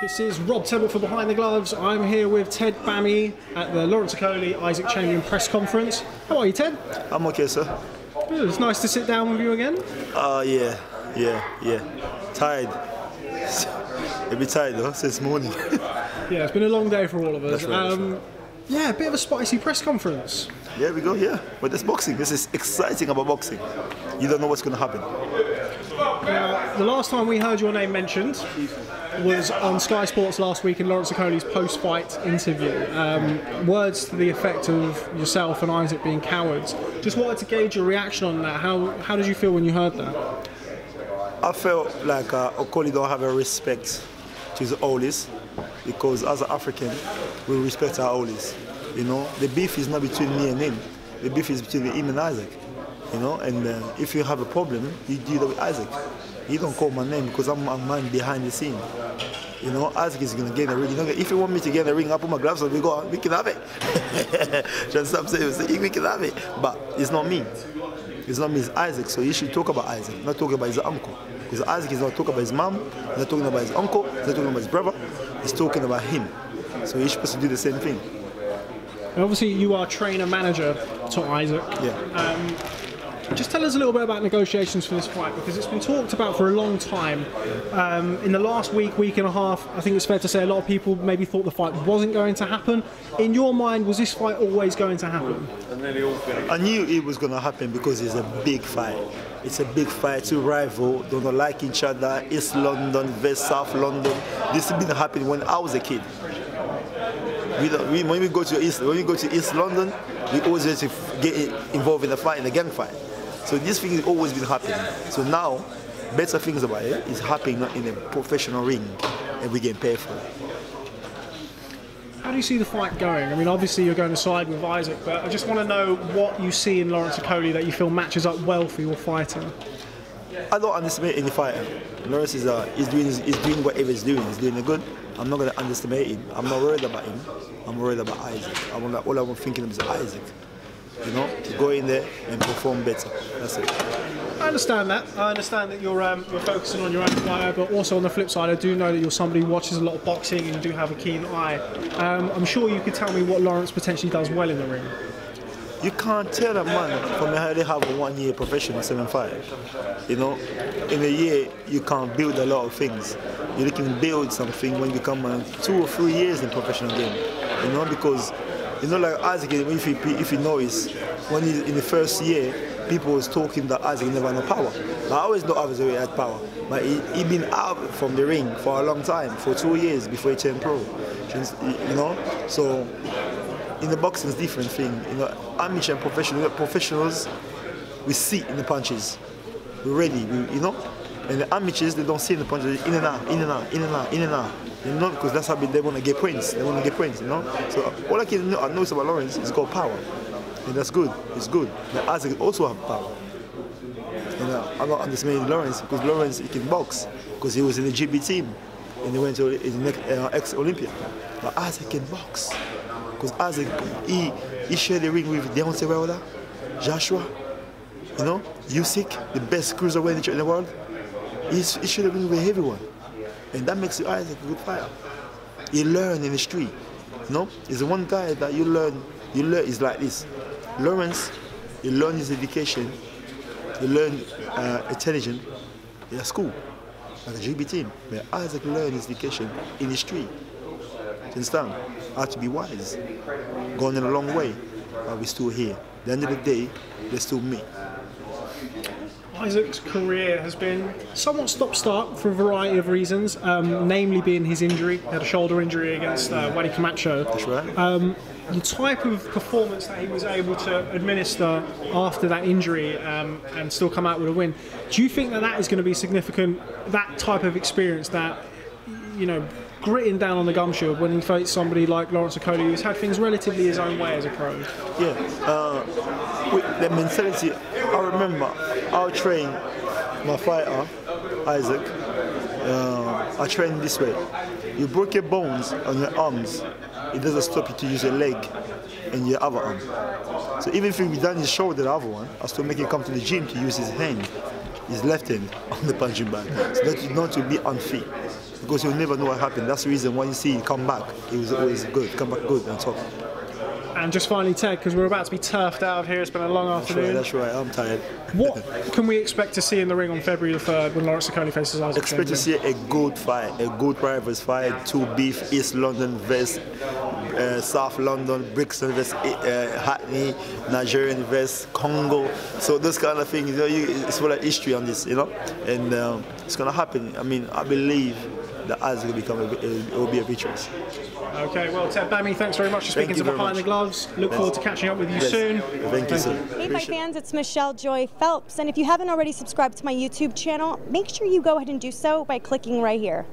This is Rob Tebbutt for Behind the Gloves. I'm here with Ted Bami at the Lawrence Okolie Isaac Chamberlain press conference. How are you, Ted? I'm okay, sir. Good. It's nice to sit down with you again. Yeah. Tired. A bit tired though, since morning. Yeah, it's been a long day for all of us. That's right. Yeah, a bit of a spicy press conference. Yeah, we go, yeah. But that's boxing. This is exciting about boxing. You don't know what's going to happen. The last time we heard your name mentioned was on Sky Sports last week in Lawrence Okolie's post-fight interview. Words to the effect of yourself and Isaac being cowards. Just wanted to gauge your reaction on that. How did you feel when you heard that? I felt like Okolie don't have a respect to his oldies, because as an African, we respect our oldies. You know, the beef is not between me and him. The beef is between him and Isaac. You know, and if you have a problem, you deal with Isaac. You don't call my name because I'm a man behind the scene. You know, Isaac is going to get in the ring. You know, if you want me to get in the ring, I'll put my gloves on, we go on, we can have it. Just stop saying, we can have it. But it's not me. It's not me, it's Isaac. So you should talk about Isaac, not talk about his uncle. Because Isaac is not talking about his mom, he's not talking about his uncle, he's not talking about his brother, he's talking about him. So you're supposed to do the same thing. And obviously, you are trainer-manager to Isaac. Yeah. Just tell us a little bit about negotiations for this fight, because it's been talked about for a long time. In the last week and a half, I think it's fair to say a lot of people maybe thought the fight wasn't going to happen. In your mind, was this fight always going to happen? I knew it was going to happen because it's a big fight. It's a big fight, two rivals, don't like each other, East London versus South London. This has been happening when I was a kid. When we go to East London, we always have to get involved in a fight, in a gang fight. So this thing has always been happening. So now, better things about it is happening in a professional ring, and we get paid for it. How do you see the fight going? I mean, obviously you're going to side with Isaac, but I just want to know what you see in Lawrence Okolie that you feel matches up well for your fighting. I don't underestimate any fighter. Lawrence is doing whatever he's doing. He's doing it good. I'm not going to underestimate him. I'm not worried about him. I'm worried about Isaac. All I'm thinking of is Isaac. You know, to go in there and perform better. That's it. I understand that. I understand that you're focusing on your own fighter, but also on the flip side, I do know that you're somebody who watches a lot of boxing and you do have a keen eye. I'm sure you could tell me what Lawrence potentially does well in the ring. You can't tell a man from how they have a 1 year professional 7-5. You know, in a year you can't build a lot of things. You can build something when you come 2 or 3 years in professional game. You know, because you know, like Isaac, if you notice, when he's in the first year, people was talking that Isaac never had no power. I always know Isaac had power, but he been out from the ring for a long time, for 2 years before he turned pro. You know, so in the boxing, it's a different thing. You know, amateur and professionals, we sit in the punches. We're ready, you know. And the amateurs, they don't sit in the punches, in and out, in and out, in and out, in and out. You know, because that's how they want to get points. They want to get points, you know. So all I can know about Lawrence is called power, and that's good. It's good. But Isaac also have power. And I'm not understanding Lawrence because Lawrence, he can box because he was in the GB team and he went to the ex-Olympia. But Isaac can box because Isaac he shared the ring with Deontay Wilder, Joshua, you know, Usyk, the best cruiserweight in the world. He shared the ring with everyone. And that makes Isaac a good fighter. He learned in the street. You know, he's the one guy that you learn is like this. Lawrence, he learned his education, he learned intelligence in a school, like a GB team. But Isaac learned his education in the street. You understand? How to be wise. Gone in a long way, but we're still here. At the end of the day, they're still me. Isaac's career has been somewhat stop-start for a variety of reasons, namely being his injury. He had a shoulder injury against Wadi Camacho. That's right. The type of performance that he was able to administer after that injury and still come out with a win, do you think that that is going to be significant, that type of experience, that, you know, gritting down on the gumshoe when he fights somebody like Lawrence Okolie, who's had things relatively his own way as a pro? Yeah, with the mentality, I remember I'll train my fighter, Isaac. I train this way. You broke your bones on your arms, it doesn't stop you to use your leg and your other arm. So even if you've done his shoulder, the other one, I still make him come to the gym to use his hand, his left hand on the punching bag, so that you not to be unfit. because you never know what happened. That's the reason why you see him come back. It was always good, come back good on top. And just finally, Ted, because we're about to be turfed out of here, it's been a long afternoon. That's right, I'm tired. What can we expect to see in the ring on February the 3rd when Lawrence Okolie faces Isaac Expect to see a good fight, a good rivals fight. 2 beef, East London vs South London, Brixton vs Hackney, Nigerian vs Congo. So those kind of things, it's full of history on this, and it's gonna happen. I mean, I believe that Isaac will become it will be a victory. Okay, well, Ted Bami, thanks very much for speaking to Behind the Gloves. Look forward to catching up with you soon. Thank you, sir. Hey, fight fans, it's Michelle Joy Phelps, and if you haven't already subscribed to my YouTube channel, make sure you go ahead and do so by clicking right here.